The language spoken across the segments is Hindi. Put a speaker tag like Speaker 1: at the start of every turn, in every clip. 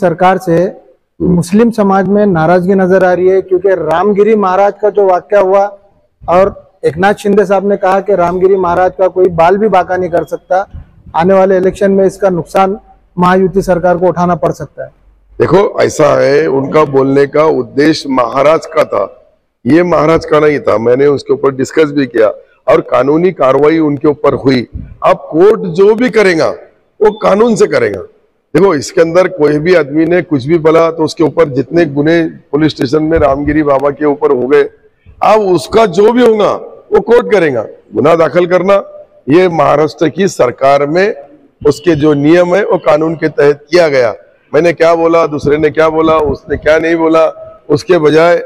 Speaker 1: सरकार से मुस्लिम समाज में नाराजगी नजर आ रही है, क्योंकि रामगिरी महाराज का जो वाकया हुआ और एकनाथ शिंदे साहब ने कहा कि रामगिरी महाराज का कोई बाल भी बाका नहीं कर सकता, आने वाले इलेक्शन में इसका नुकसान महायुति सरकार को उठाना पड़ सकता है।
Speaker 2: देखो ऐसा है, उनका बोलने का उद्देश्य महाराज का था, ये महाराज का नहीं था। मैंने उसके ऊपर डिस्कस भी किया और कानूनी कार्रवाई उनके ऊपर हुई। अब कोर्ट जो भी करेगा वो कानून से करेगा। देखो इसके अंदर कोई भी आदमी ने कुछ भी बोला तो उसके ऊपर जितने गुने पुलिस स्टेशन में रामगिरी बाबा के ऊपर हो गए, अब उसका जो भी होगा वो कोर्ट करेगा। गुना दाखिल करना ये महाराष्ट्र की सरकार में उसके जो नियम है वो कानून के तहत किया गया। मैंने क्या बोला, दूसरे ने क्या बोला, उसने क्या नहीं बोला, उसके बजाय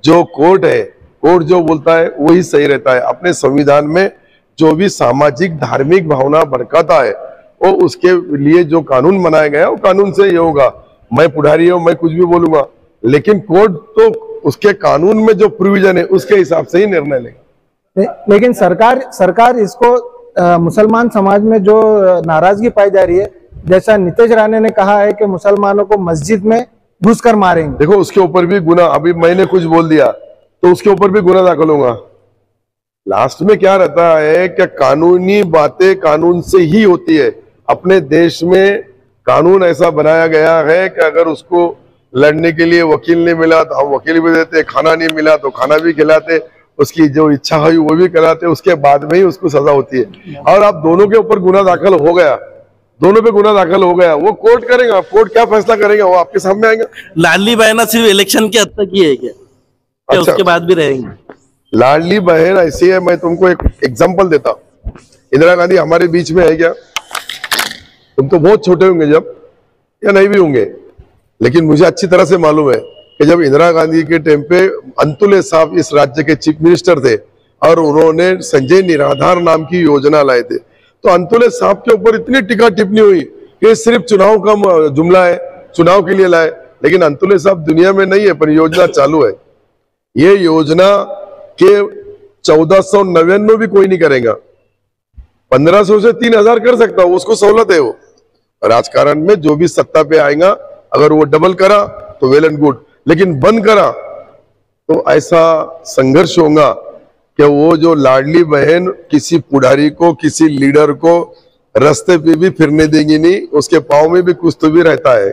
Speaker 2: जो कोर्ट है, कोर्ट जो बोलता है वही सही रहता है। अपने संविधान में जो भी सामाजिक धार्मिक भावना भड़काता है वो उसके लिए जो कानून बनाया गया वो कानून से ये होगा। मैं पुढ़ारी हूं, मैं कुछ भी बोलूंगा, लेकिन कोर्ट तो उसके कानून में जो प्रोविजन है उसके हिसाब से ही निर्णय लेगा।
Speaker 1: लेकिन सरकार इसको मुसलमान समाज में जो नाराजगी पाई जा रही है, जैसा नीतीश राणे ने कहा है कि मुसलमानों को मस्जिद में घुसकर मारेंगे।
Speaker 2: देखो उसके ऊपर भी गुना, अभी मैंने कुछ बोल दिया तो उसके ऊपर भी गुना दाखिल होगा। लास्ट में क्या रहता है कि कानूनी बातें कानून से ही होती है। अपने देश में कानून ऐसा बनाया गया है कि अगर उसको लड़ने के लिए वकील नहीं मिला तो हम वकील भी देते, खाना नहीं मिला तो खाना भी खिलाते, उसकी जो इच्छा हुई वो भी कराते, उसके बाद में ही उसको सजा होती है। और अब दोनों के ऊपर गुना दाखिल हो गया, दोनों पे गुना दाखिल हो गया, वो कोर्ट करेगा, कोर्ट क्या फैसला करेगा वो आपके सामने आएगा।
Speaker 3: लाडली बहना सिर्फ इलेक्शन के हद तक ही है क्या?
Speaker 2: अच्छा,
Speaker 3: उसके बाद भी रहेंगे?
Speaker 2: लाडली बहन ऐसी है, मैं तुमको एक एग्जांपल देता हूँ। इंदिरा गांधी हमारे बीच में है क्या? तुम तो बहुत छोटे होंगे जब, या नहीं भी होंगे, लेकिन मुझे अच्छी तरह से मालूम है कि जब इंदिरा गांधी के टाइम पे अंतुले साहब इस राज्य के चीफ मिनिस्टर थे और उन्होंने संजय निराधार नाम की योजना लाए थे, तो अंतुले साहब के ऊपर इतनी टिक्का टिप्पणी हुई कि सिर्फ चुनाव का जुमला है, चुनाव के लिए लाए। लेकिन अंतुले साहब दुनिया में नहीं है, पर योजना चालू है। ये योजना के 1499 भी कोई नहीं करेगा, 1500 से 3000 कर सकता हो, उसको सहूलत है। वो राजकारण में जो भी सत्ता पे आएगा, अगर वो डबल करा तो वेल एंड गुड, लेकिन बंद करा तो ऐसा संघर्ष होगा कि वो जो लाडली बहन किसी पुढ़ारी को, किसी लीडर को रास्ते पे भी फिरने देंगी नहीं, उसके पाँव में भी कुछ तो भी रहता है।